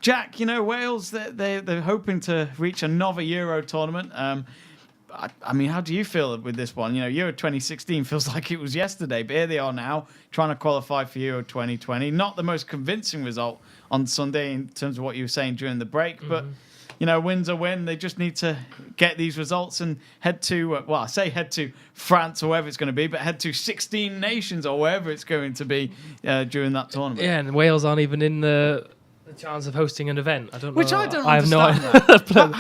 Jack, Wales, they're hoping to reach another Euro tournament. I mean, how do you feel with this one? Euro 2016 feels like it was yesterday, but here they are now trying to qualify for Euro 2020. Not the most convincing result on Sunday in terms of what you were saying during the break, but win's a win. They just need to get these results and head to, head to France or wherever it's going to be, but head to 16 nations or wherever it's going to be during that tournament. Yeah, and Wales aren't even in the chance of hosting an event. I don't know. Which I don't understand. That.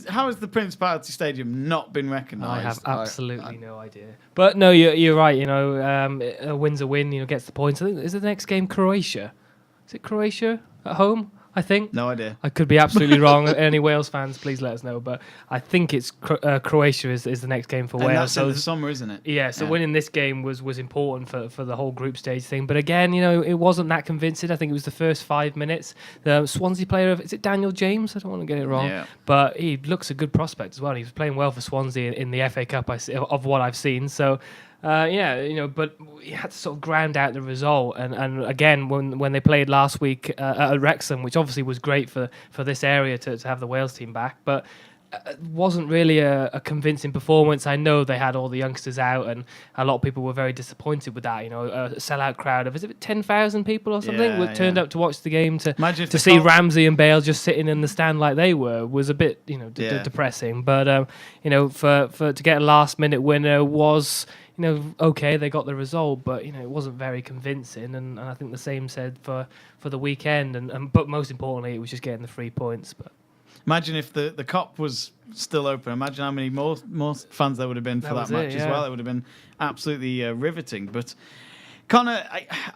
how has the Principality Stadium not been recognised? I have absolutely no idea. But no, you're right. A win's a win. Gets the points. I think is the next game Croatia. Is it Croatia at home? I think. No idea. I could be absolutely wrong. Any Wales fans, please let us know. But I think it's Croatia is the next game for Wales. And that's in the summer, isn't it? Yeah. So winning this game was important for the whole group stage thing. But again, it wasn't that convincing. I think it was the first 5 minutes. The Swansea player, is it Daniel James? I don't want to get it wrong. Yeah. But he looks a good prospect as well. He was playing well for Swansea in the FA Cup of what I've seen. So. But we had to sort of ground out the result, and again when they played last week at Wrexham, which obviously was great for this area to have the Wales team back, but it wasn't really a convincing performance. I know they had all the youngsters out, and a lot of people were very disappointed with that. A sellout crowd of 10,000 people or something turned up to watch the game to see Ramsey and Bale just sitting in the stand like they were was a bit depressing. But to get a last minute winner was. Okay, they got the result, but it wasn't very convincing, and I think the same said for the weekend, but most importantly, it was just getting the 3 points. But imagine if the Kop was still open. Imagine how many more fans there would have been for that match as well. It would have been absolutely riveting. But Conor,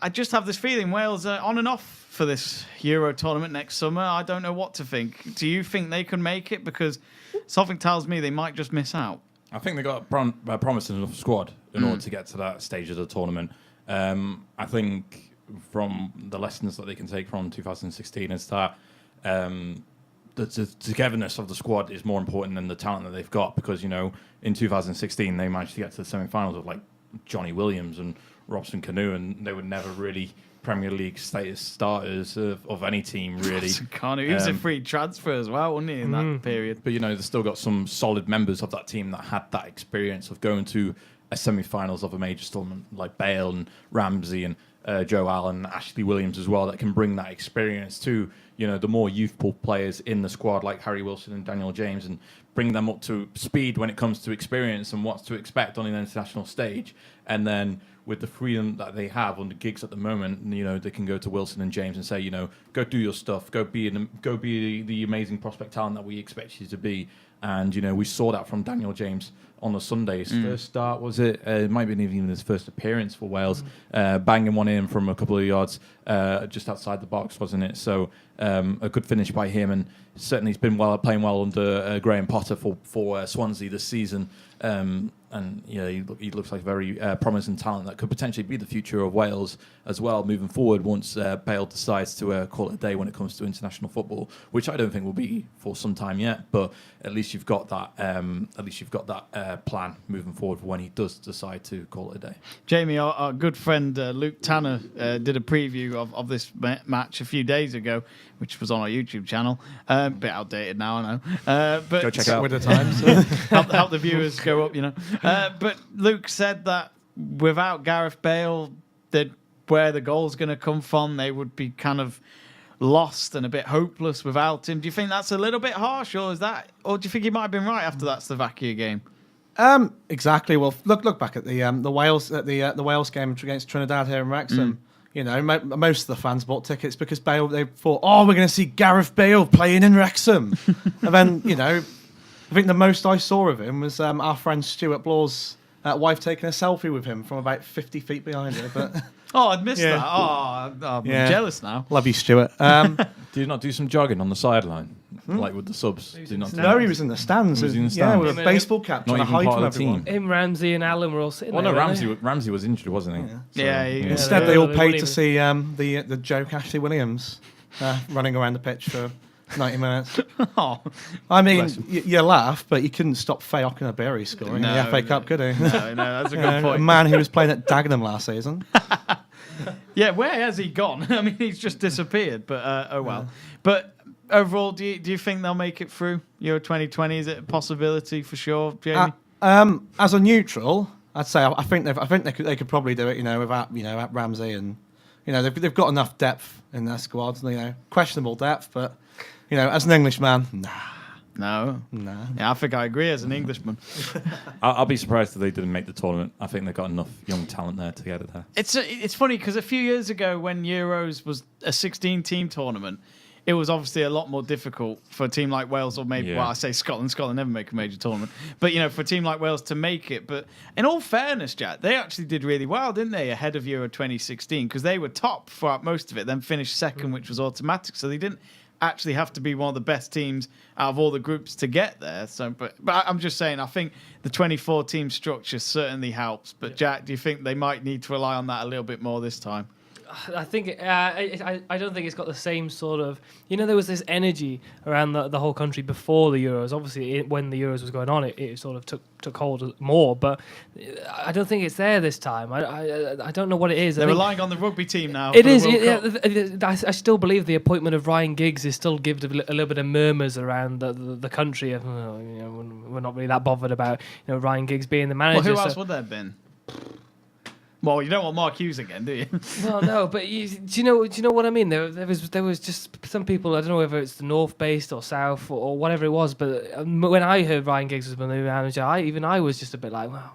I just have this feeling Wales are on and off for this Euro tournament next summer. I don't know what to think. Do you think they can make it? Because something tells me they might just miss out. I think they got a promising enough squad in order to get to that stage of the tournament. I think from the lessons that they can take from 2016 is that the togetherness of the squad is more important than the talent that they've got, because in 2016 they managed to get to the semi-finals with like Johnny Williams and Robson Canoe, and they were never really Premier League status starters of any team, really. Conor, he was a free transfer as well, wasn't he, in that period? But they've still got some solid members of that team that had that experience of going to a semi-finals of a major tournament, like Bale and Ramsey and Joe Allen, Ashley Williams as well, that can bring that experience to the more youthful players in the squad, like Harry Wilson and Daniel James, and bring them up to speed when it comes to experience and what to expect on an international stage. And then with the freedom that they have on the gigs at the moment, they can go to Wilson and James and say, go do your stuff, go be the amazing prospect talent that we expect you to be. And we saw that from Daniel James on the Sunday. His first start, was it? It might have been even his first appearance for Wales, banging one in from a couple of yards just outside the box, wasn't it? So a good finish by him, and certainly he's been playing well under Graham Potter for Swansea this season. And he looks like a very promising talent that could potentially be the future of Wales as well moving forward once Bale decides to call it a day when it comes to international football, which I don't think will be for some time yet. But at least you've got that. Plan moving forward for when he does decide to call it a day. Jamie, our good friend Luke Tanner did a preview of this match a few days ago, which was on our YouTube channel. A bit outdated now, I know. But go check it out with the times. help the viewers go up, But Luke said that without Gareth Bale, where the goal's going to come from, they would be kind of lost and a bit hopeless without him. Do you think that's a little bit harsh, or do you think he might have been right after that Slovakia game? Exactly. Well, look back at the Wales game against Trinidad here in Wrexham. Most of the fans bought tickets because Bale. They thought, we're going to see Gareth Bale playing in Wrexham, and then I think the most I saw of him was our friend Stuart Blaw's wife taking a selfie with him from about 50 feet behind her. But I'd missed that. I'm jealous now. Love you, Stuart. Do you not do some jogging on the sideline, like with the subs? No, he was in the stands. He was in the stands. With a baseball cap, trying to hide from everyone. Him, Ramsey, and Allen were all sitting there. No, Ramsey was injured, wasn't he? Instead, they all paid to see the joke Ashley Williams running around the pitch for 90 minutes. I mean, you laugh, but you couldn't stop Faye Okenabirri scoring in the FA Cup, could he? No, that's a good point. A man who was playing at Dagenham last season. Yeah, where has he gone? I mean, he's just disappeared. But oh well. But overall, do you think they'll make it through Euro 2020? Is it a possibility for sure, Jamie? As a neutral, I'd say I think they could probably do it. Without Ramsey, and they've got enough depth in their squad. Questionable depth, but as an Englishman, nah. No. Yeah, I think I agree as an Englishman. I'll be surprised if they didn't make the tournament. I think they've got enough young talent there to get it there. It's funny because a few years ago when Euros was a 16-team tournament, it was obviously a lot more difficult for a team like Wales or maybe, well, I say Scotland. Scotland never make a major tournament. But, for a team like Wales to make it. But in all fairness, Jack, they actually did really well, didn't they, ahead of Euro 2016? Because they were top throughout most of it, then finished second, which was automatic. So they didn't actually have to be one of the best teams out of all the groups to get there. So, but I'm just saying, I think the 24-team structure certainly helps. But Jack, do you think they might need to rely on that a little bit more this time? I think I don't think it's got the same sort of there was this energy around the whole country before the Euros. Obviously, when the Euros was going on, it sort of took hold more. But I don't think it's there this time. I don't know what it is. They're relying on the rugby team now. It is. I still believe the appointment of Ryan Giggs is still gives a little bit of murmurs around the country. Of, we're not really that bothered about Ryan Giggs being the manager. Well, who else would there have been? Well, you don't want Mark Hughes again, do you? Well, no, but do you know what I mean? There was just some people. I don't know whether it's the north based or south or whatever it was. But when I heard Ryan Giggs was the new manager, I was just a bit like, well,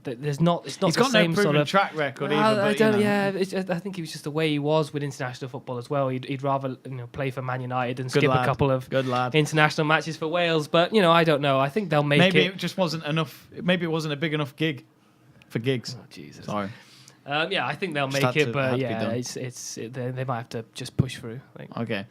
there's not. It's not He's the got same no proven sort of track record either. I don't. Yeah, I think it was just the way he was with international football as well. He'd rather play for Man United and skip a couple of international matches for Wales. But I don't know. I think they'll make it. Maybe it just wasn't enough. Maybe it wasn't a big enough gig for Giggs. Oh, Jesus. Sorry. I think they'll make it, but they might have to just push through. Okay.